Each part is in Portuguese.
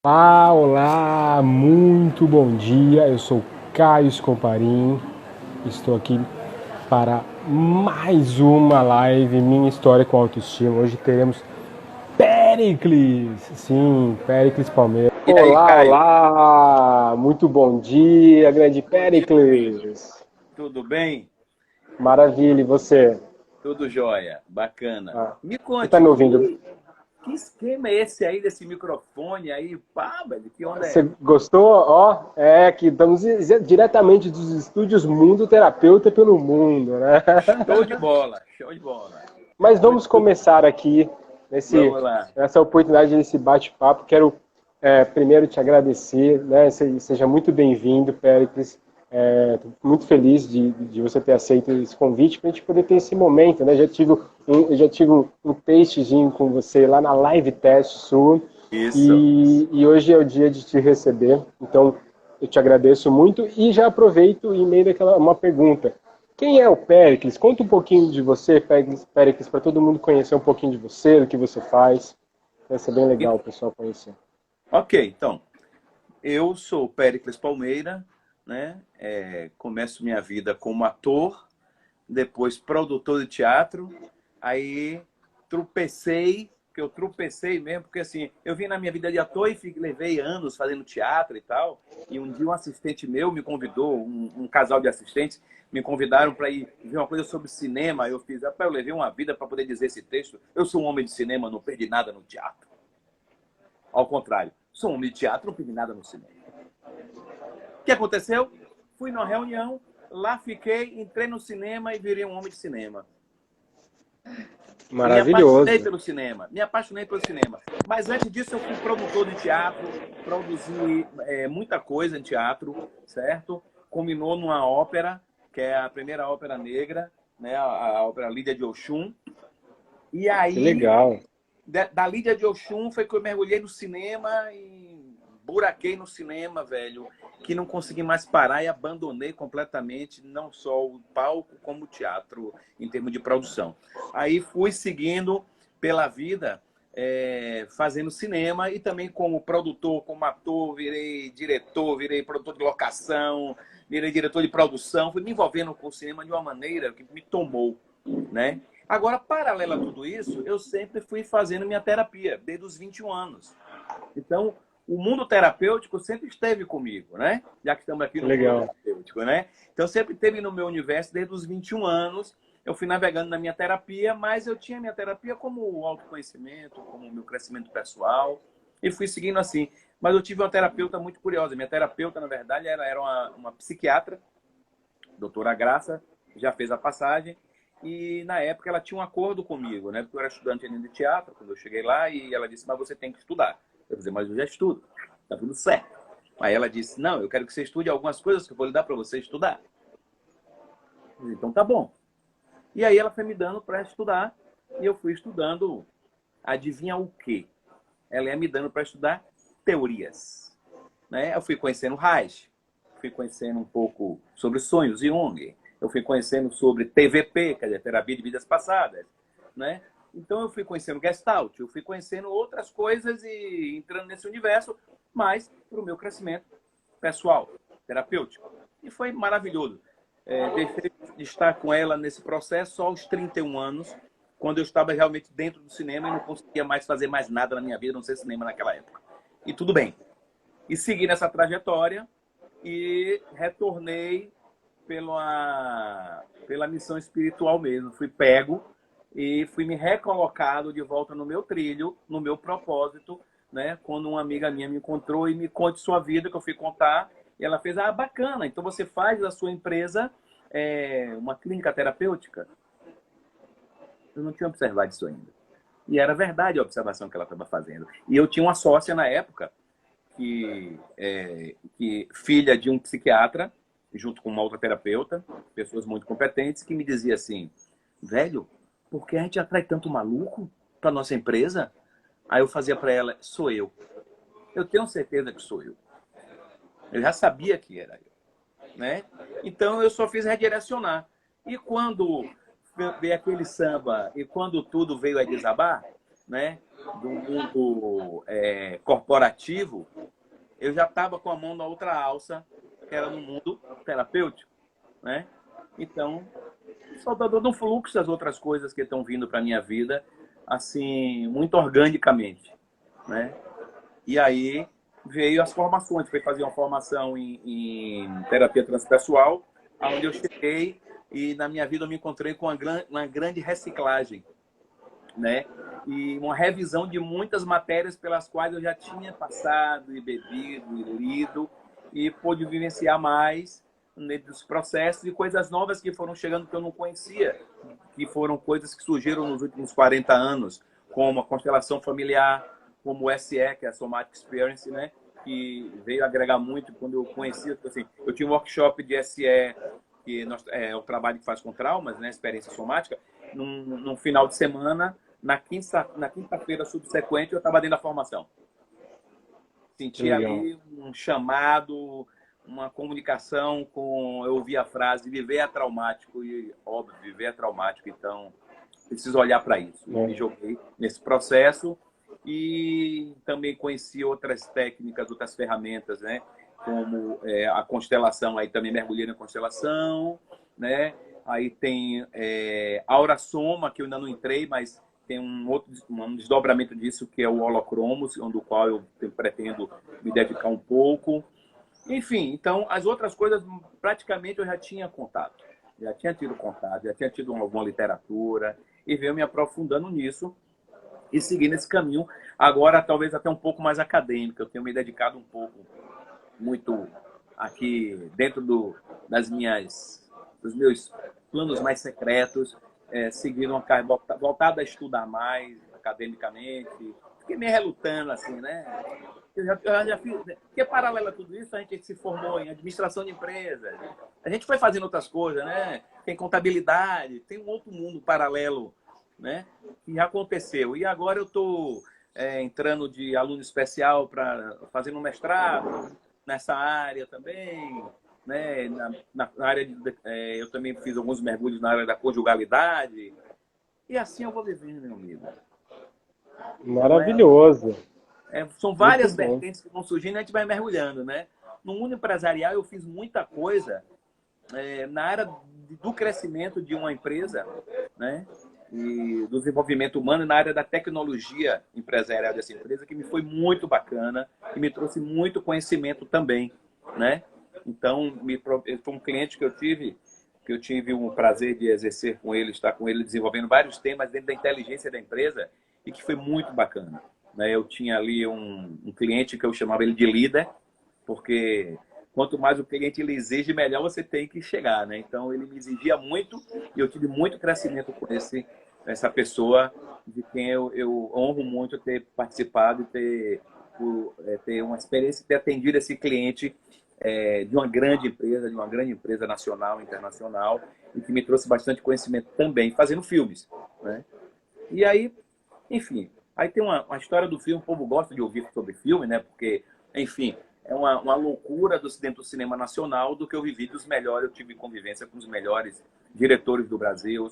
Olá, muito bom dia. Eu sou Caio Scomparin. Estou aqui para mais uma live Minha História com Autoestima. Hoje teremos Péricles, sim, Péricles Palmeira. E aí, Olá, Caio, olá, muito bom dia, grande bom dia, Péricles. tudo bem? Maravilha, e você? Tudo jóia, bacana. Me Você está conte, me ouvindo? que esquema é esse aí desse microfone aí? Pá, velho, que onda Você é? gostou? Que estamos diretamente dos estúdios Mundo Terapeuta pelo Mundo, né? Show de bola, show de bola. Mas vamos Muito, começar aqui vamos lá. nessa oportunidade desse bate-papo. Quero primeiro te agradecer, né? Seja muito bem-vindo, Péricles. Tô muito feliz de você ter aceito esse convite para a gente poder ter esse momento, né? Eu já tive um tastezinho com você lá na live teste sua Isso. e hoje é o dia de te receber. Então, eu te agradeço muito e já aproveito em meio daquela uma pergunta. Quem é o Péricles? Conta um pouquinho de você, Péricles, para todo mundo conhecer um pouquinho de você, do que você faz. Vai ser bem E- legal o pessoal conhecer. Ok, então, eu sou Péricles Palmeira, né? Começo minha vida como ator, depois produtor de teatro, aí tropecei, que eu tropecei mesmo, porque assim, eu vim na minha vida de ator e levei anos fazendo teatro e tal, e um dia um assistente meu me convidou, um casal de assistentes, me convidaram para ir ver uma coisa sobre cinema, eu fiz, rapaz, eu levei uma vida para poder dizer esse texto, eu sou um homem de cinema, não perdi nada no teatro. Ao contrário, sou um homem de teatro, não perdi nada no cinema. O que aconteceu? Fui numa reunião, lá fiquei, entrei no cinema e virei um homem de cinema. Me apaixonei Maravilhoso. pelo cinema, me apaixonei pelo cinema. Mas antes disso eu fui produtor de teatro, produzi muita coisa em teatro, certo? Culminou numa ópera, que é a primeira ópera negra, né? A ópera Lídia de Oxum. E Que aí, legal. da Lídia de Oxum foi que eu mergulhei no cinema e buraquei no cinema, velho, que não consegui mais parar e abandonei completamente não só o palco como o teatro em termos de produção. Aí fui seguindo pela vida, fazendo cinema e também como produtor, como ator, virei diretor, virei produtor de locação, virei diretor de produção, fui me envolvendo com o cinema de uma maneira que me tomou, né? Agora, paralelo a tudo isso, eu sempre fui fazendo minha terapia, desde os 21 anos. Então, o mundo terapêutico sempre esteve comigo, né? Já que estamos aqui Que no mundo legal. terapêutico, né? Então, sempre esteve no meu universo desde os 21 anos. Eu fui navegando na minha terapia, mas eu tinha minha terapia como o autoconhecimento, como o meu crescimento pessoal, e fui seguindo assim. Mas eu tive uma terapeuta muito curiosa. Minha terapeuta, na verdade, era uma psiquiatra, doutora Graça, já fez a passagem, e na época ela tinha um acordo comigo, né? Porque eu era estudante ainda de teatro, quando eu cheguei lá, e ela disse, mas você tem que estudar. Eu disse, mas eu já estudo, tá tudo certo. Aí ela disse, não, eu quero que você estude algumas coisas que eu vou lhe dar para você estudar. Eu disse, então tá bom. E aí ela foi me dando para estudar, e eu fui estudando, adivinha o quê? Ela ia me dando para estudar teorias, né? Eu fui conhecendo Reich, fui conhecendo um pouco sobre sonhos Jung, eu fui conhecendo sobre TVP, quer dizer, terapia de vidas passadas, né? Então eu fui conhecendo Gestalt, eu fui conhecendo outras coisas e entrando nesse universo, mas para o meu crescimento pessoal, terapêutico. E foi maravilhoso. Deixei de estar com ela nesse processo só aos 31 anos, quando eu estava realmente dentro do cinema e não conseguia mais fazer mais nada na minha vida, não ser cinema naquela época. E tudo bem. E segui nessa trajetória e retornei pela missão espiritual mesmo. Fui pego e fui me recolocado de volta no meu trilho, no meu propósito, né? Quando uma amiga minha me encontrou e me conte sua vida, que eu fui contar, e ela fez, bacana, então você faz da sua empresa uma clínica terapêutica? Eu não tinha observado isso ainda. E era verdade a observação que ela estava fazendo. E eu tinha uma sócia na época, que filha de um psiquiatra, junto com uma outra terapeuta, pessoas muito competentes, que me dizia assim, velho, por que a gente atrai tanto maluco para nossa empresa? Aí eu fazia para ela, sou eu. Eu tenho certeza que sou eu. Eu já sabia que era eu, né? Então eu só fiz redirecionar. E quando veio aquele samba e quando tudo veio a desabar, né? do mundo corporativo, eu já estava com a mão na outra alça, que era no mundo terapêutico, né? Então, só estou dando um fluxo das outras coisas que estão vindo para a minha vida, assim, muito organicamente, né? E aí veio as formações, fui fazer uma formação em terapia transpessoal, onde eu cheguei e na minha vida eu me encontrei com uma grande reciclagem, né? E uma revisão de muitas matérias pelas quais eu já tinha passado e bebido e lido e pude vivenciar mais dentro dos processos e coisas novas que foram chegando que eu não conhecia, que foram coisas que surgiram nos últimos 40 anos, como a constelação familiar, como o SE, que é a Somatic Experience, né? Que veio agregar muito quando eu conheci. Assim, eu tinha um workshop de SE, que é o trabalho que faz com traumas, né? Experiência somática, num final de semana, na quinta-feira subsequente, eu estava dentro da formação. Senti ali um chamado, uma comunicação com... Eu ouvi a frase, viver é traumático, e óbvio, viver é traumático, então preciso olhar para isso. Eu me joguei nesse processo e também conheci outras técnicas, outras ferramentas, né? Como a constelação, aí também mergulhei na constelação, né? Aí tem Aura Soma, que eu ainda não entrei, mas tem um desdobramento disso, que é o Holocromos, do qual eu pretendo me dedicar um pouco. Enfim, então, as outras coisas, praticamente, eu já tinha contato. Já tinha tido contato, já tinha tido alguma literatura, e venho me aprofundando nisso e seguindo esse caminho. Agora, talvez até um pouco mais acadêmico. Eu tenho me dedicado um pouco, muito aqui dentro dos meus planos mais secretos, seguindo uma carreira voltada a estudar mais academicamente. Fiquei meio relutando, assim, né? Eu já fiz, porque paralelo a tudo isso, a gente se formou em administração de empresas. A gente foi fazendo outras coisas, né? Tem contabilidade, tem um outro mundo paralelo, né? Que já aconteceu. E agora eu estou entrando de aluno especial para fazer um mestrado nessa área também, né? Na área eu também fiz alguns mergulhos na área da conjugalidade. E assim eu vou vivendo, meu amigo. Maravilhoso. São várias vertentes que vão surgindo e a gente vai mergulhando, né? No mundo empresarial, eu fiz muita coisa na área do crescimento de uma empresa, né? E do desenvolvimento humano na área da tecnologia empresarial dessa empresa, que me foi muito bacana e me trouxe muito conhecimento também, né? Então, foi um cliente que eu tive o prazer de exercer com ele, estar com ele desenvolvendo vários temas dentro da inteligência da empresa e que foi muito bacana. Eu tinha ali um cliente que eu chamava ele de líder, porque quanto mais o cliente lhe exige, melhor você tem que chegar, né? Então, ele me exigia muito e eu tive muito crescimento com essa pessoa de quem eu honro muito ter participado e ter uma experiência, ter atendido esse cliente de uma grande empresa nacional, internacional, e que me trouxe bastante conhecimento também, fazendo filmes, né? E aí, enfim... Aí tem uma história do filme, o povo gosta de ouvir sobre filme, né? Porque, enfim, é uma loucura dentro do cinema nacional do que eu vivi dos melhores. Eu tive convivência com os melhores diretores do Brasil,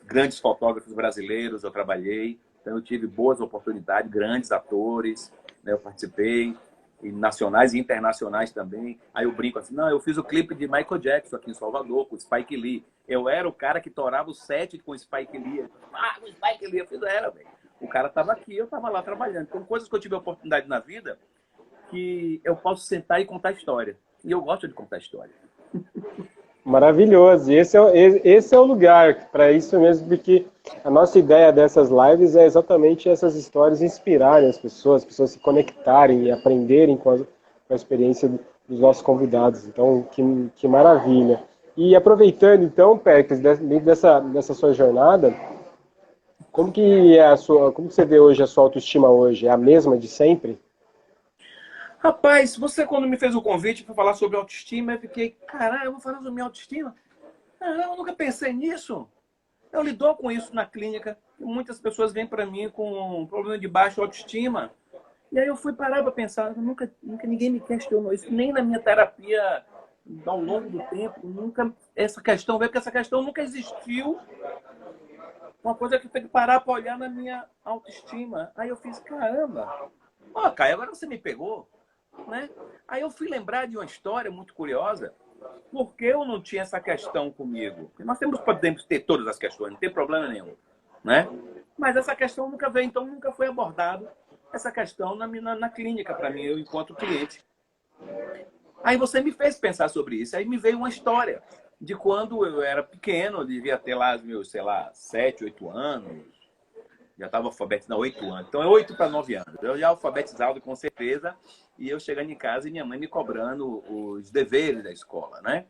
grandes fotógrafos brasileiros, eu trabalhei. Então, eu tive boas oportunidades, grandes atores, né? Eu participei, e nacionais e internacionais também. Aí eu brinco assim, não, eu fiz o clipe de Michael Jackson aqui em Salvador, com o Spike Lee. Eu era o cara que torava o set com o Spike Lee. O Spike Lee, eu fiz, velho. O cara estava aqui, eu estava lá trabalhando. Então, coisas que eu tive a oportunidade na vida que eu posso sentar e contar história. E eu gosto de contar história. Maravilhoso. Esse é o lugar para isso mesmo, porque a nossa ideia dessas lives é exatamente essas histórias inspirarem as pessoas se conectarem e aprenderem com a experiência dos nossos convidados. Então, que maravilha. E aproveitando, então, Péricles, dentro dessa sua jornada, como você vê hoje a sua autoestima hoje? É a mesma de sempre? Rapaz, você quando me fez o convite para falar sobre autoestima, eu fiquei, caralho, eu vou falar sobre minha autoestima? Caramba, eu nunca pensei nisso. Eu lido com isso na clínica. E muitas pessoas vêm para mim com um problema de baixa autoestima. E aí eu fui parar para pensar, nunca ninguém me questionou isso, nem na minha terapia ao longo do tempo, nunca essa questão veio, porque essa questão nunca existiu uma coisa que eu tenho que parar para olhar na minha autoestima. Aí eu fiz, caramba, ó, Caio, agora você me pegou, né? Aí eu fui lembrar de uma história muito curiosa, porque eu não tinha essa questão comigo. Porque nós podemos ter todas as questões, não tem problema nenhum, né? Mas essa questão nunca veio, então nunca foi abordado essa questão na clínica para mim, eu enquanto cliente. Aí você me fez pensar sobre isso. Aí me veio uma história de quando eu era pequeno, eu devia ter lá os meus, sei lá, 7, 8 anos. Já estava alfabetizado, 8 anos. Então é 8 para 9 anos. Eu já alfabetizado com certeza. E eu chegando em casa e minha mãe me cobrando os deveres da escola, né?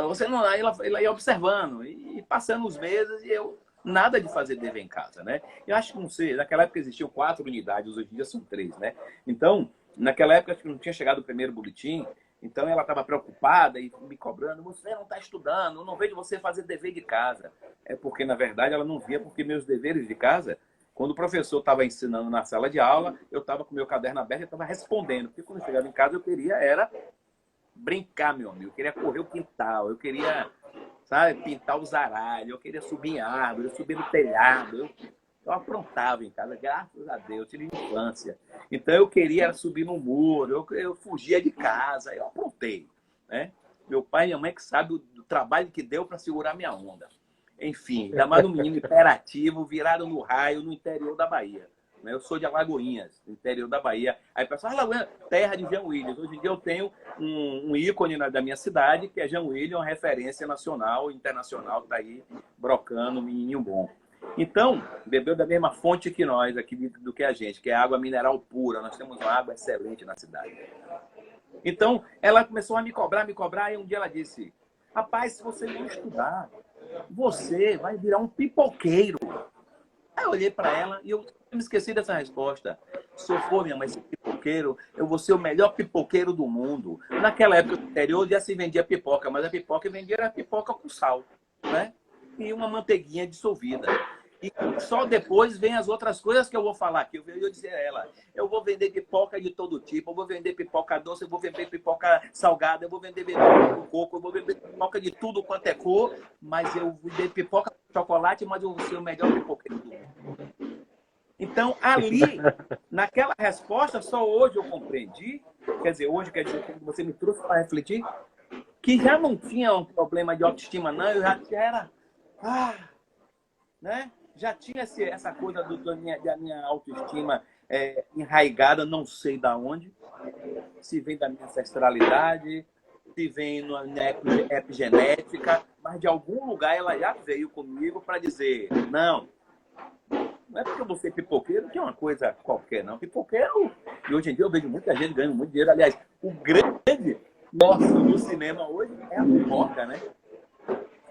Você não, aí ela ia observando e passando os meses e eu nada de fazer dever em casa, né? Eu acho que não sei, naquela época existiam 4 unidades, hoje em dia são 3, né? Então, naquela época acho que não tinha chegado o primeiro boletim, então ela estava preocupada e me cobrando, você não está estudando, eu não vejo você fazer dever de casa. É porque, na verdade, ela não via porque meus deveres de casa, quando o professor estava ensinando na sala de aula, eu estava com o meu caderno aberto e estava respondendo, porque quando eu chegava em casa eu queria era brincar, meu amigo. Eu queria correr o quintal, eu queria, sabe, pintar os aralhos, eu queria subir em árvore, eu subir no telhado. Eu aprontava em casa, graças a Deus, eu tive infância. Então eu queria subir no muro, eu fugia de casa, eu aprontei, né? Meu pai e minha mãe que sabem do trabalho que deu para segurar minha onda. Enfim, ainda mais um menino hiperativo, virado no raio no interior da Bahia. Eu sou de Alagoinhas, no interior da Bahia. Aí o pessoal, Alagoinhas, terra de Jean Willis. Hoje em dia eu tenho um ícone da minha cidade, que é Jean Willis, uma referência nacional e internacional, está aí brocando, menino bom. Então, bebeu da mesma fonte que nós aqui do que a gente, que é água mineral pura. Nós temos uma água excelente na cidade. Então, ela começou a me cobrar, e um dia ela disse, rapaz, se você não estudar, você vai virar um pipoqueiro. Aí eu olhei para ela e eu me esqueci dessa resposta. Se eu for, minha mãe, ser pipoqueiro, eu vou ser o melhor pipoqueiro do mundo. Naquela época no interior já se vendia pipoca, mas a pipoca vendia era pipoca com sal, né? E uma manteiguinha dissolvida. E só depois vem as outras coisas que eu vou falar aqui. Eu dizer a ela, eu vou vender pipoca de todo tipo, eu vou vender pipoca doce, eu vou vender pipoca salgada, eu vou vender pipoca com coco, eu vou vender pipoca de tudo quanto é cor, mas eu vou vender pipoca com chocolate, mas eu vou ser o melhor pipoqueiro do mundo. Então, ali, naquela resposta, só hoje eu compreendi, quer dizer, hoje, quer dizer, quando você me trouxe para refletir, que já não tinha um problema de autoestima, não, eu já era, né? Já tinha essa coisa da minha autoestima enraigada, não sei da onde, se vem da minha ancestralidade, se vem na epigenética, mas de algum lugar ela já veio comigo para dizer, não é porque eu vou ser pipoqueiro que é uma coisa qualquer, não. Pipoqueiro, e hoje em dia eu vejo muita gente ganhando muito dinheiro, aliás, o grande nosso do cinema hoje é a pipoca, né?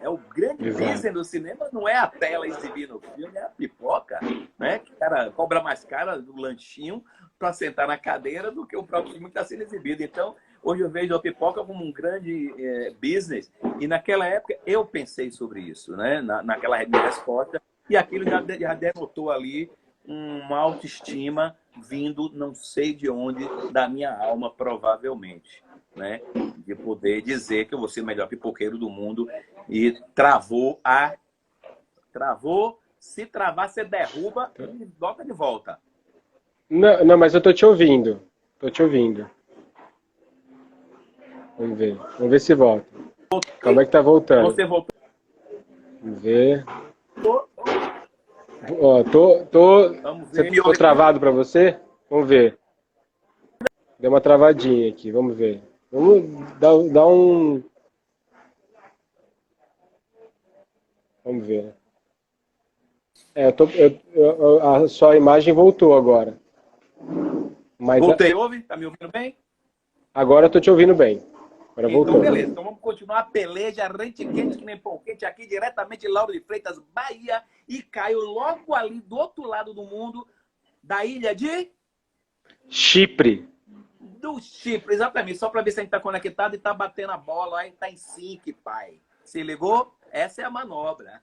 É o grande business do cinema, não é a tela exibindo o filme, é a pipoca, né? Que o cara cobra mais caro do lanchinho para sentar na cadeira do que o próprio filme que está sendo exibido. Então, hoje eu vejo a pipoca como um grande business. E naquela época eu pensei sobre isso, né? Naquela minha resposta. E aquilo já denotou ali uma autoestima vindo, não sei de onde, da minha alma, provavelmente. Né? De poder dizer que eu vou ser o melhor pipoqueiro do mundo e travou. Se travar, você derruba e bota de volta. Não, mas eu tô te ouvindo. Tô te ouvindo. Vamos ver se volta. Como é que tá voltando? Você voltou? Vamos ver. Ó, tô travado para você? Vamos ver. Deu uma travadinha aqui, vamos ver. Vamos dar um... Vamos ver. A sua imagem voltou agora. Mas voltei, ouve? Tá me ouvindo bem? Agora eu tô te ouvindo bem. Agora então, voltou. Beleza. Então vamos continuar a peleja rente quente que nem pão quente aqui, diretamente de Lauro de Freitas, Bahia. E Caio logo ali do outro lado do mundo, da ilha de... Chipre. Do Chipre, exatamente. Só para ver se a gente tá conectado e tá batendo a bola. Aí tá em sync, pai. Se ligou? Essa é a manobra.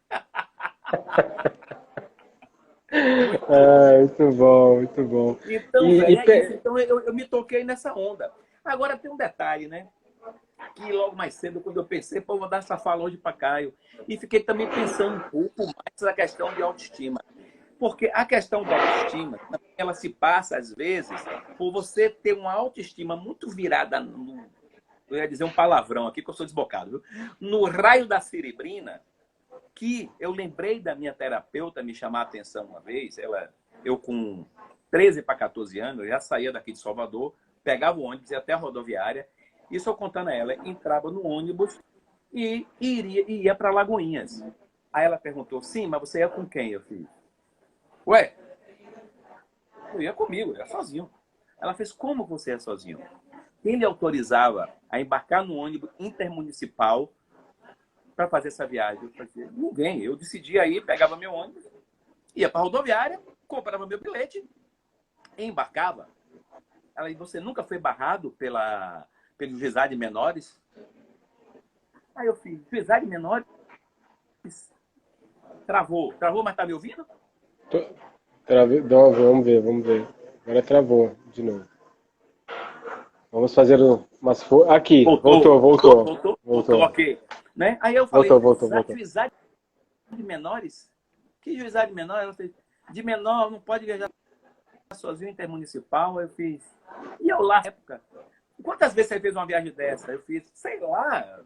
Muito bom, muito bom. Então, é isso. Então eu me toquei nessa onda. Agora tem um detalhe, né? aqui logo mais cedo, quando eu pensei, pô, vou dar essa fala hoje para Caio. E fiquei também pensando um pouco mais na questão de autoestima. Porque a questão da autoestima, ela se passa, às vezes, por você ter uma autoestima muito virada no... Eu ia dizer um palavrão aqui, que eu sou desbocado, viu? No raio da cerebrina, que eu lembrei da minha terapeuta me chamar a atenção uma vez. Eu com 13 para 14 anos, eu já saía daqui de Salvador, pegava o ônibus, ia até a rodoviária, e só contando a ela, entrava no ônibus e ia para Lagoinhas. Aí ela perguntou, sim, mas você ia com quem, eu fiz? Ué, eu ia comigo, eu ia sozinho. Ela fez, como você ia sozinho? Quem lhe autorizava a embarcar no ônibus intermunicipal para fazer essa viagem? Eu falei, ninguém. Eu decidi aí, pegava meu ônibus, ia para a rodoviária, comprava meu bilhete e embarcava. Ela disse, você nunca foi barrado pelo juizado de menores? Aí eu fiz, juizado de menores? Travou, mas tá me ouvindo? Não, vamos ver. Agora travou de novo. Vamos fazer umas... Aqui, voltou, ok. Né? Aí eu falei, voltou. juizado de menores? Que juizado de menores? Ela fez, de menor não pode viajar sozinho intermunicipal. Eu fiz, e eu lá na época, quantas vezes você fez uma viagem dessa? Eu fiz, sei lá,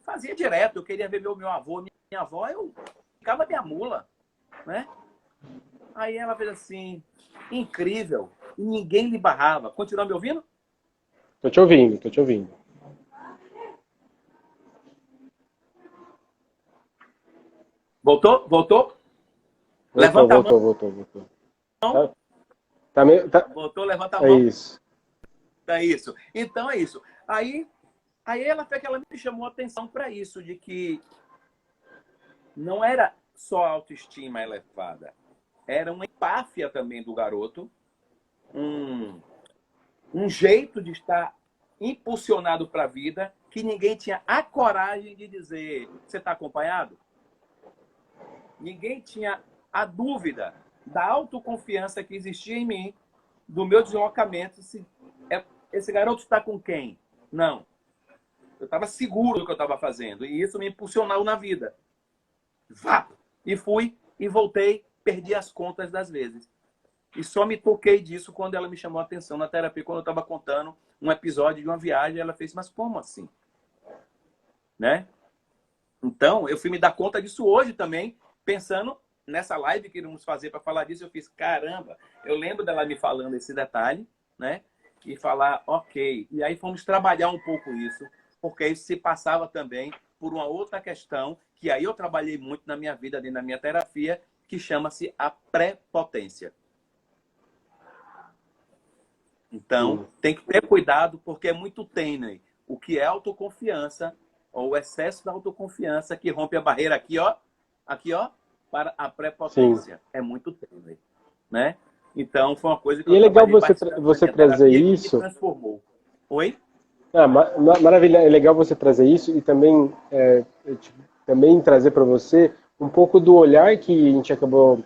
fazia direto. Eu queria ver meu avô, minha avó, eu ficava minha mula, né? Aí ela fez assim, incrível, e ninguém lhe barrava. Continua me ouvindo? Tô te ouvindo. Voltou? Levanta a mão. Voltou. Tá. Voltou, levanta a mão. É isso. É isso. Então é isso. Aí ela foi que ela me chamou a atenção para isso, de que não era só a autoestima elevada, era uma empáfia também do garoto, um jeito de estar impulsionado para a vida, que ninguém tinha a coragem de dizer, você está acompanhado? Ninguém tinha a dúvida da autoconfiança que existia em mim, do meu deslocamento, se esse garoto está com quem? Não. Eu estava seguro do que eu estava fazendo, e isso me impulsionou na vida. Vá! E fui, e voltei, perdi as contas das vezes. E só me toquei disso quando ela me chamou a atenção na terapia, quando eu estava contando um episódio de uma viagem. Ela fez, mas como assim? Né? Então, eu fui me dar conta disso hoje também, pensando nessa live que iremos fazer para falar disso. Eu fiz, caramba, eu lembro dela me falando esse detalhe, né? E falar, ok. E aí fomos trabalhar um pouco isso, porque isso se passava também por uma outra questão, que aí eu trabalhei muito na minha vida, na minha terapia, que chama-se a prepotência. Então, tem que ter cuidado, porque é muito tênue. O que é autoconfiança, ou o excesso da autoconfiança, que rompe a barreira aqui, ó, para a prepotência. Sim. É muito tênue, né? Então, foi uma coisa que eu trabalhei bastante. E é legal você trazer isso. Me transformou. Oi? Maravilha, é legal você trazer isso e também, também trazer para você um pouco do olhar que a gente acabou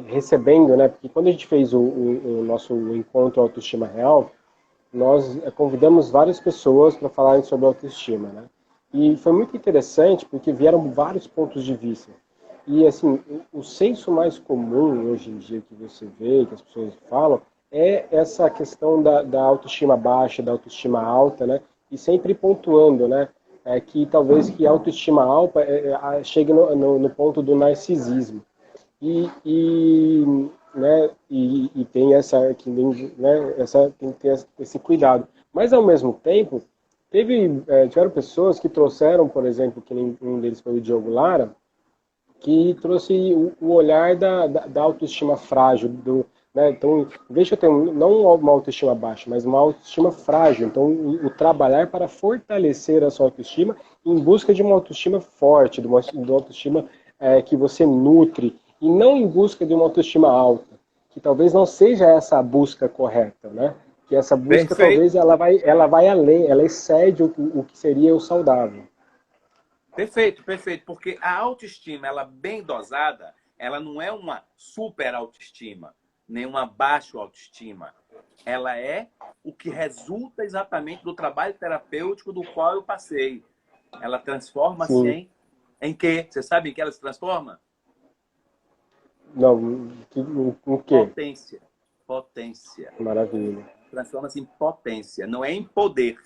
recebendo, né? Porque quando a gente fez o nosso encontro Autoestima Real, nós convidamos várias pessoas para falarem sobre autoestima, né? E foi muito interessante porque vieram vários pontos de vista. E assim, o senso mais comum hoje em dia que você vê, que as pessoas falam, é essa questão da autoestima baixa, da autoestima alta, né? E sempre pontuando, né? Que talvez que a autoestima alta chegue no ponto do narcisismo. E tem essa, tem que ter esse cuidado. Mas ao mesmo tempo, tiveram pessoas que trouxeram, por exemplo, que um deles foi o Diogo Lara, que trouxe o olhar da autoestima frágil, né? Então, em vez de eu ter não uma autoestima baixa, mas uma autoestima frágil, então o trabalhar para fortalecer a sua autoestima em busca de uma autoestima forte, de uma autoestima que você nutre, e não em busca de uma autoestima alta, que talvez não seja essa a busca correta, né? Que essa busca talvez ela vai além, ela excede o que seria o saudável. Perfeito, porque a autoestima, ela bem dosada, ela não é uma super autoestima, nenhuma baixa autoestima. Ela é o que resulta exatamente do trabalho terapêutico do qual eu passei. Ela transforma-se em quê? Você sabe em que ela se transforma? Não, o quê? Potência. Potência. Maravilha. Transforma-se em potência. Não é em poder,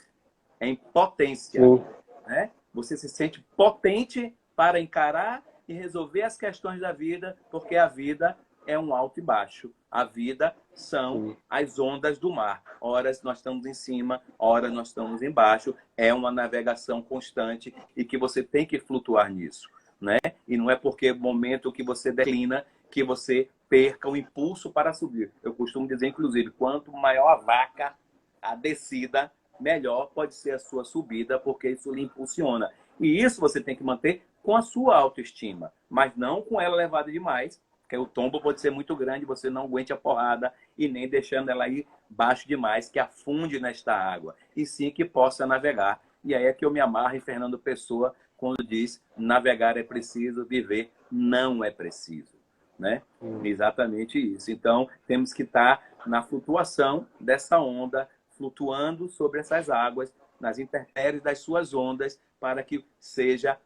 é em potência. Sim. Né? Você se sente potente para encarar e resolver as questões da vida, porque a vida é um alto e baixo. A vida são as ondas do mar. Horas nós estamos em cima, horas nós estamos embaixo. É uma navegação constante e que você tem que flutuar nisso. Né? E não é porque o momento que você declina que você perca o impulso para subir. Eu costumo dizer, inclusive, quanto maior a vaca, a descida, melhor pode ser a sua subida, porque isso lhe impulsiona. E isso você tem que manter com a sua autoestima, mas não com ela elevada demais, porque o tombo pode ser muito grande, você não aguente a porrada e nem deixando ela ir baixo demais, que afunde nesta água, e sim que possa navegar. E aí é que eu me amarro em Fernando Pessoa, quando diz, navegar é preciso, viver não é preciso. Né? Exatamente isso. Então, temos que estar na flutuação dessa onda, flutuando sobre essas águas, nas intempéries das suas ondas, para que seja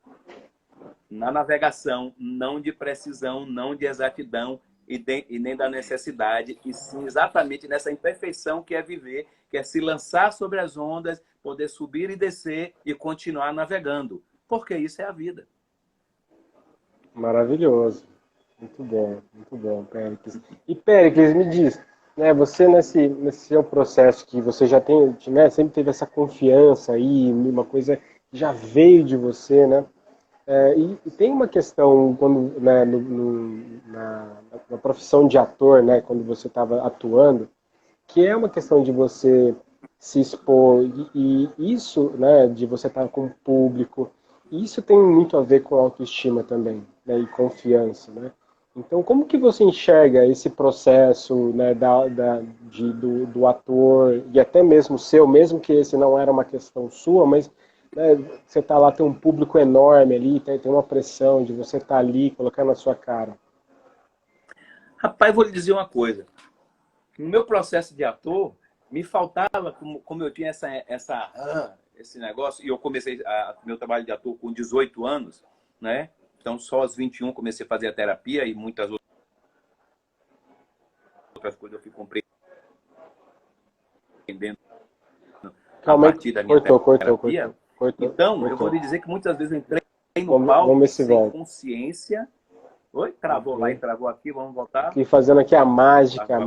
na navegação, não de precisão, não de exatidão e nem da necessidade, e sim exatamente nessa imperfeição que é viver, que é se lançar sobre as ondas, poder subir e descer e continuar navegando, porque isso é a vida. Maravilhoso. Muito bom, Péricles. E Péricles, me diz, né, você nesse seu processo que você já tem, né, sempre teve essa confiança aí, uma coisa que já veio de você, né? E tem uma questão quando, né, na profissão de ator, né, quando você estava atuando, que é uma questão de você se expor e isso, né, de você estar com o público, isso tem muito a ver com autoestima também, né, e confiança, né? Então, como que você enxerga esse processo, né, do ator e até mesmo seu, mesmo que esse não era uma questão sua, mas né, você está lá, tem um público enorme ali, tem uma pressão de você estar ali, colocando a sua cara. Rapaz, vou lhe dizer uma coisa. No meu processo de ator, me faltava, como eu tinha esse negócio, e eu comecei meu trabalho de ator com 18 anos, né? Então, só aos 21 comecei a fazer a terapia e muitas outras coisas eu fui compreendendo a Calma aí, partir da minha terapia. Então, eu vou lhe dizer que muitas vezes eu entrei no palco sem consciência. Oi? Travou lá e travou aqui, vamos voltar. Aqui fazendo aqui a mágica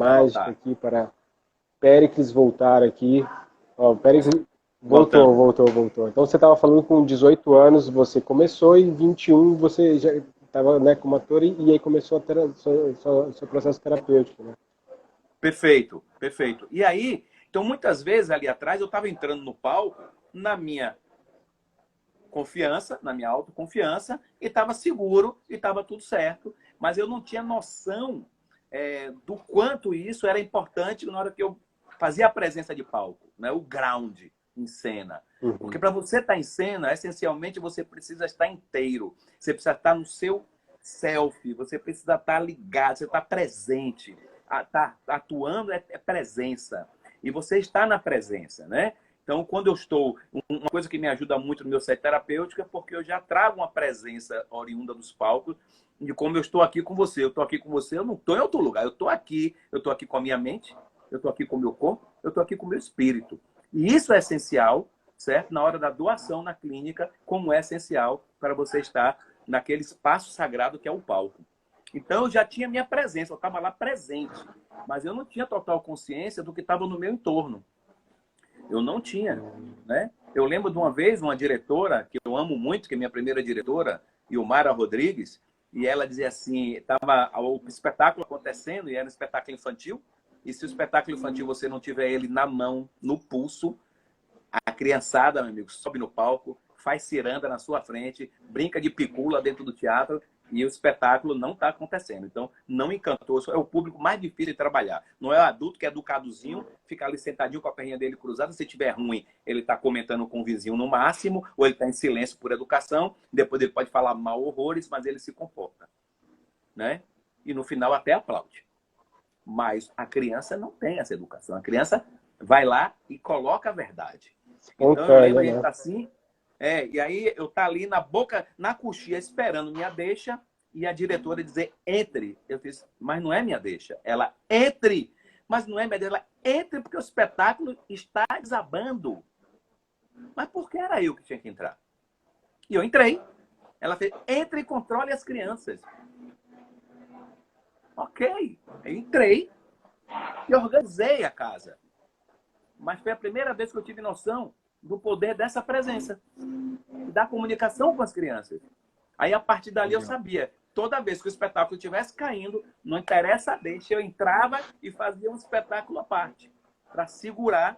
aqui para Péricles voltar aqui. Ó, Péricles voltou. Então você estava falando com 18 anos, você começou e 21 você já estava, né, como ator e aí começou a ter seu processo terapêutico, né? Perfeito, perfeito. E aí, então muitas vezes ali atrás eu estava entrando no palco na minha confiança, na minha autoconfiança, e estava seguro e estava tudo certo, mas eu não tinha noção do quanto isso era importante na hora que eu fazia a presença de palco, né? O ground em cena. Porque para você estar em cena, essencialmente você precisa estar inteiro, você precisa estar no seu self, você precisa estar ligado, você está presente, tá atuando é presença, e você está na presença, né? Então, quando eu estou... Uma coisa que me ajuda muito no meu set terapêutico é porque eu já trago uma presença oriunda dos palcos de como eu estou aqui com você. Eu estou aqui com você, eu não estou em outro lugar. Eu estou aqui com a minha mente, eu estou aqui com o meu corpo, eu estou aqui com o meu espírito. E isso é essencial, certo? Na hora da doação na clínica, como é essencial para você estar naquele espaço sagrado que é o palco. Então, eu já tinha minha presença, eu estava lá presente, mas eu não tinha total consciência do que estava no meu entorno. Eu não tinha, né? Eu lembro de uma vez, uma diretora, que eu amo muito, que é minha primeira diretora, Ilmara Rodrigues, e ela dizia assim, estava o espetáculo acontecendo, e era um espetáculo infantil, e se o espetáculo infantil você não tiver ele na mão, no pulso, a criançada, meu amigo, sobe no palco, faz ciranda na sua frente, brinca de picula dentro do teatro, e o espetáculo não está acontecendo. Então, não encantou. Isso é o público mais difícil de trabalhar. Não é o adulto que é educadozinho, fica ali sentadinho com a perninha dele cruzada. Se tiver ruim, ele está comentando com o vizinho no máximo, ou ele está em silêncio por educação. Depois ele pode falar mal horrores, mas ele se comporta, né? E no final até aplaude. Mas a criança não tem essa educação. A criança vai lá e coloca a verdade. Então eu lembro Espontânea, a gente né? tá assim, e aí eu tá ali na boca, na coxia, esperando minha deixa, e a diretora dizer, entre. Eu disse, mas não é minha deixa. Ela, entre. Mas não é minha deixa. Ela, entre porque o espetáculo está desabando. Mas por que era eu que tinha que entrar? E eu entrei. Ela fez, entre e controle as crianças. Ok. Eu entrei e organizei a casa. Mas foi a primeira vez que eu tive noção do poder dessa presença, da comunicação com as crianças. Aí, a partir dali, eu sabia, toda vez que o espetáculo estivesse caindo, não interessa a deixa, eu entrava e fazia um espetáculo à parte, para segurar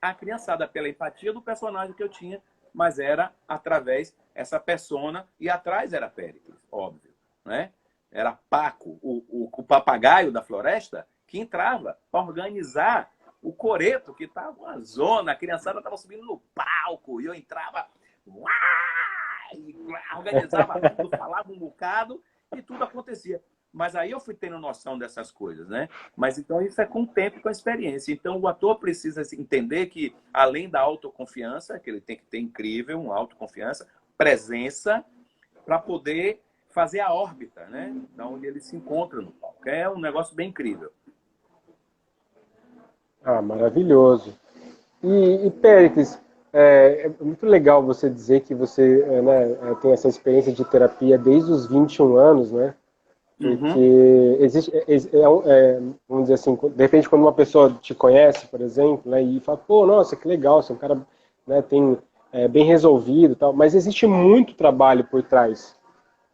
a criançada pela empatia do personagem que eu tinha, mas era através essa persona, e atrás era Péricles, óbvio, né? Era Paco, o papagaio da floresta, que entrava para organizar o coreto, que estava uma zona, a criançada estava subindo no palco, e eu entrava, uá, e organizava tudo, falava um bocado, e tudo acontecia. Mas aí eu fui tendo noção dessas coisas, né? Mas então isso é com o tempo e com a experiência. Então o ator precisa entender que, além da autoconfiança, que ele tem que ter incrível, uma autoconfiança, presença, para poder fazer a órbita, né? Da onde ele se encontra no palco. É um negócio bem incrível. Ah, maravilhoso. E Péricles, é muito legal você dizer que você tem essa experiência de terapia desde os 21 anos, né? Porque Uhum. existe, vamos dizer assim, de repente quando uma pessoa te conhece, por exemplo, né, e fala, pô, nossa, que legal, você é um cara, né, bem resolvido e tal, mas existe muito trabalho por trás.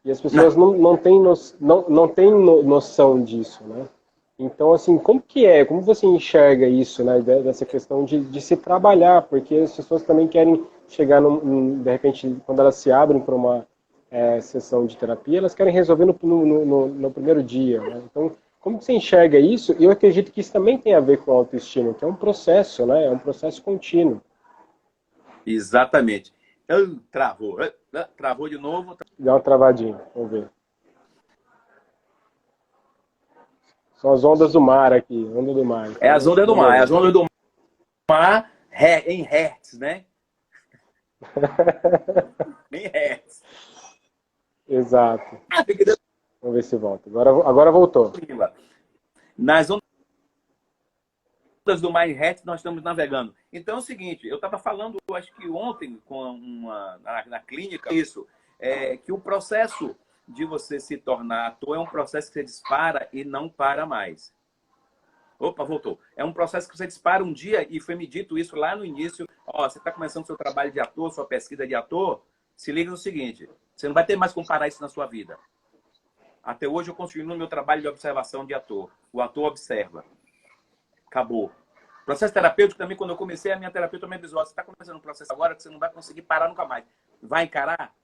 E as pessoas não têm noção disso, né? Então, assim, como você enxerga isso, né, dessa questão de se trabalhar, porque as pessoas também querem chegar, de repente, quando elas se abrem para uma sessão de terapia, elas querem resolver no primeiro dia, né? Então, como que você enxerga isso? E eu acredito que isso também tem a ver com a autoestima, que é um processo, né? É um processo contínuo. Exatamente. Travou. Travou de novo. Dá uma travadinha, vamos ver. São as ondas do mar aqui, onda do mar. É as Então, ondas do vamos mar. É as ver. ondas do mar em hertz, né? Em hertz. Exato. Ah, fica Vamos ver se volta. Agora voltou. tranquila. Nas ondas do mar em hertz, nós estamos navegando. Então é o seguinte, eu estava falando, acho que ontem, na clínica, isso, que o processo de você se tornar ator é um processo que você dispara e não para mais. Opa, voltou. É um processo que você dispara um dia, e foi me dito isso lá no início. Ó, você está começando seu trabalho de ator, sua pesquisa de ator, se liga no seguinte, você não vai ter mais como parar isso na sua vida. Até hoje eu continuo no meu trabalho de observação de ator. O ator observa. Acabou. Processo terapêutico também, quando eu comecei, a minha terapeuta me avisou, você está começando um processo agora que você não vai conseguir parar nunca mais. Vai encarar?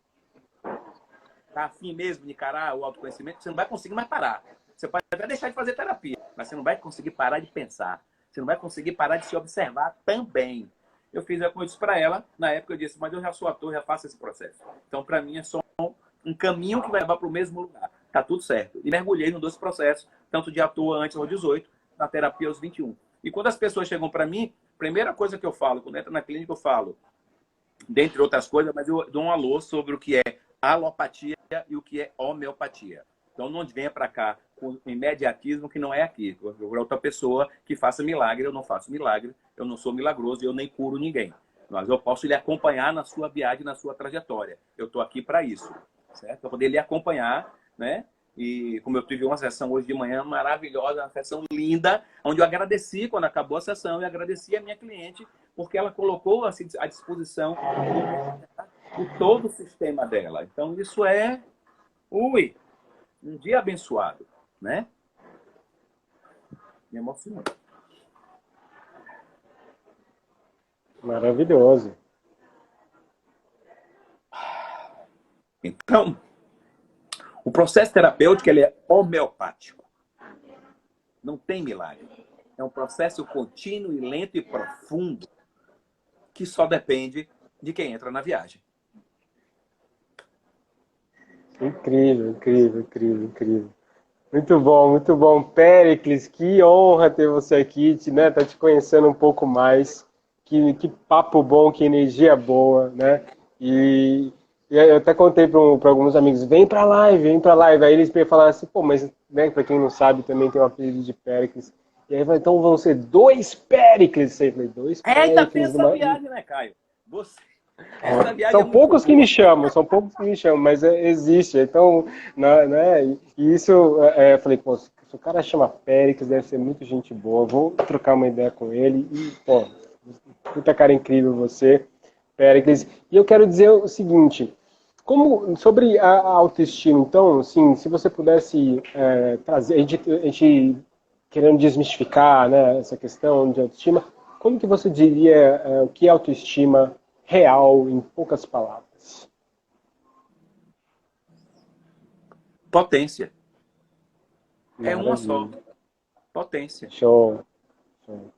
Tá afim mesmo de encarar o autoconhecimento? Você não vai conseguir mais parar. Você pode até deixar de fazer terapia, mas você não vai conseguir parar de pensar. Você não vai conseguir parar de se observar também. Eu fiz isso para ela, na época eu disse, mas eu já sou ator, já faço esse processo. Então, para mim, é só um caminho que vai levar para o mesmo lugar. Tá tudo certo. E mergulhei nos dois processos, tanto de ator antes aos 18, na terapia aos 21. E quando as pessoas chegam para mim, primeira coisa que eu falo, quando entra na clínica, eu falo, dentre outras coisas, mas eu dou um alô sobre o que é alopatia e o que é homeopatia. Então, não venha para cá com imediatismo que não é aqui. Eu vou outra pessoa que faça milagre, eu não faço milagre, eu não sou milagroso e eu nem curo ninguém. Mas eu posso lhe acompanhar na sua viagem, na sua trajetória. Eu estou aqui para isso, certo? Para poder lhe acompanhar, né? E como eu tive uma sessão hoje de manhã maravilhosa, uma sessão linda, onde eu agradeci quando acabou a sessão e agradeci a minha cliente porque ela colocou assim, à disposição de todo o sistema dela. Então isso é, um dia abençoado, né? Me emociona. Maravilhoso. Então, o processo terapêutico ele é homeopático. Não tem milagre. É um processo contínuo e lento e profundo que só depende de quem entra na viagem. Incrível, incrível, incrível, incrível. Muito bom, muito bom. Péricles, que honra ter você aqui, né? Tá te conhecendo um pouco mais. Que papo bom, que energia boa, né? E, e eu até contei para alguns amigos, vem pra live, vem pra live. Aí eles me falaram assim, pô, mas, né, pra quem não sabe, também tem um apelido de Péricles. E aí eu falei, então vão ser dois Péricles. Eu falei, dois Ainda tem Péricles essa numa... viagem, né, Caio? Você... Essa viagem é São muito poucos que me boa. chamam, são poucos que me chamam, mas existe. Então, né, e isso, eu falei, pô, se o cara chama Péricles, deve ser muito gente boa, vou trocar uma ideia com ele e, pô, puta cara incrível você, Péricles. E eu quero dizer o seguinte, como, sobre a autoestima, então, assim, se você pudesse trazer, a gente querendo desmistificar, né, essa questão de autoestima, como que você diria o que é autoestima real, em poucas palavras? Potência. É uma só. Maravilha. Potência. Show. Show.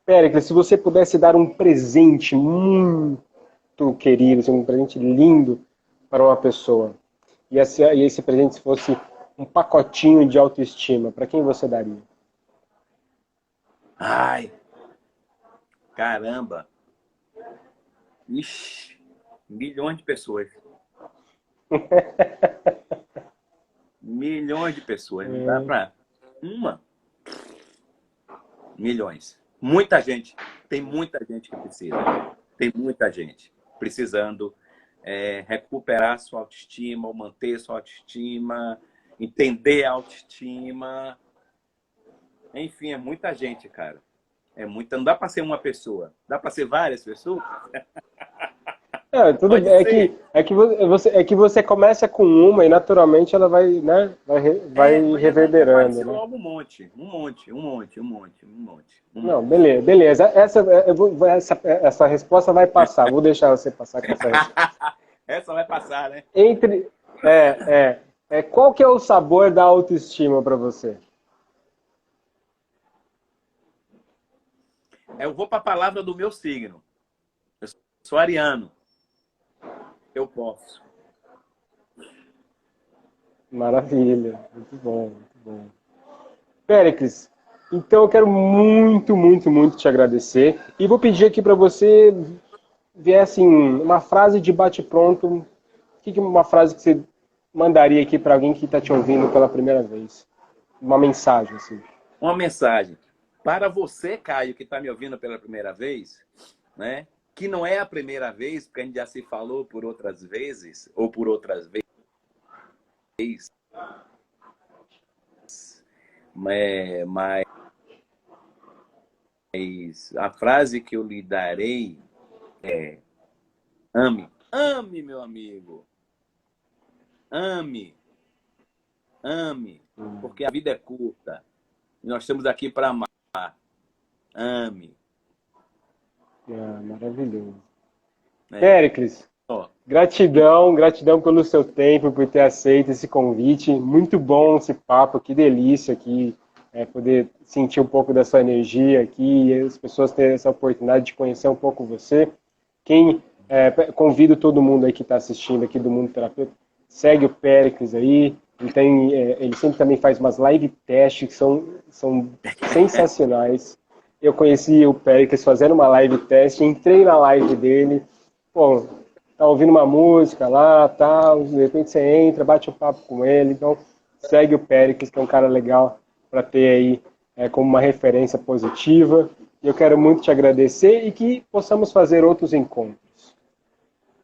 Péricles, se você pudesse dar um presente muito querido, assim, um presente lindo para uma pessoa, e esse presente fosse um pacotinho de autoestima, para quem você daria? Ai, caramba. Ixi, milhões de pessoas. Milhões de pessoas. Não dá para uma. Milhões. Muita gente. Tem muita gente que precisa. Tem muita gente precisando recuperar sua autoestima, ou manter sua autoestima, entender a autoestima. Enfim, é muita gente, cara. É muita. Não dá para ser uma pessoa. Dá para ser várias pessoas? Tudo Pode bem, ser. é que você começa com uma e naturalmente ela vai, né, vai Mas já vai reverberando, aparecer né? logo um monte. Um monte, um monte, um monte, um monte, um Não, monte. beleza, beleza. Essa resposta vai passar. Vou deixar você passar com essa resposta. Essa vai passar, né? Entre, qual que é o sabor da autoestima para você? Eu vou para a palavra do meu signo. Eu sou ariano. Eu posso. Maravilha, muito bom, muito bom. Péricles, então eu quero muito, muito, muito te agradecer e vou pedir aqui para você ver assim uma frase de bate-pronto. Uma frase que você mandaria aqui para alguém que está te ouvindo pela primeira vez? Uma mensagem assim. Uma mensagem. Para você, Caio, que está me ouvindo pela primeira vez, né? Que não é a primeira vez, porque a gente já se falou por outras vezes, ou por outras vezes, mas a frase que eu lhe darei é: ame. Ame, meu amigo. Ame. Ame. Porque a vida é curta. E nós estamos aqui para amar. Ame. Maravilhoso. É. Péricles, Ó, gratidão, gratidão pelo seu tempo, por ter aceito esse convite. Muito bom esse papo, que delícia aqui, poder sentir um pouco da sua energia aqui e as pessoas terem essa oportunidade de conhecer um pouco você. Convido todo mundo aí que está assistindo aqui do Mundo Terapeuta, segue o Péricles aí. Ele sempre também faz umas live testes que são sensacionais. Eu conheci o Péricles fazendo uma live teste, entrei na live dele, pô, tá ouvindo uma música lá, tal, de repente você entra, bate um papo com ele, então segue o Péricles, que é um cara legal para ter aí como uma referência positiva. E eu quero muito te agradecer e que possamos fazer outros encontros.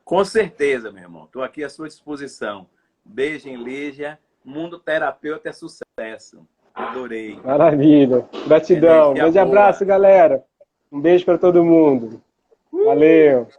com certeza, meu irmão. Estou aqui à sua disposição. Beijo em Lígia. Mundo Terapeuta é sucesso. Adorei. Maravilha. Gratidão. Energia Grande abraço, boa. galera. Um beijo para todo mundo. Valeu.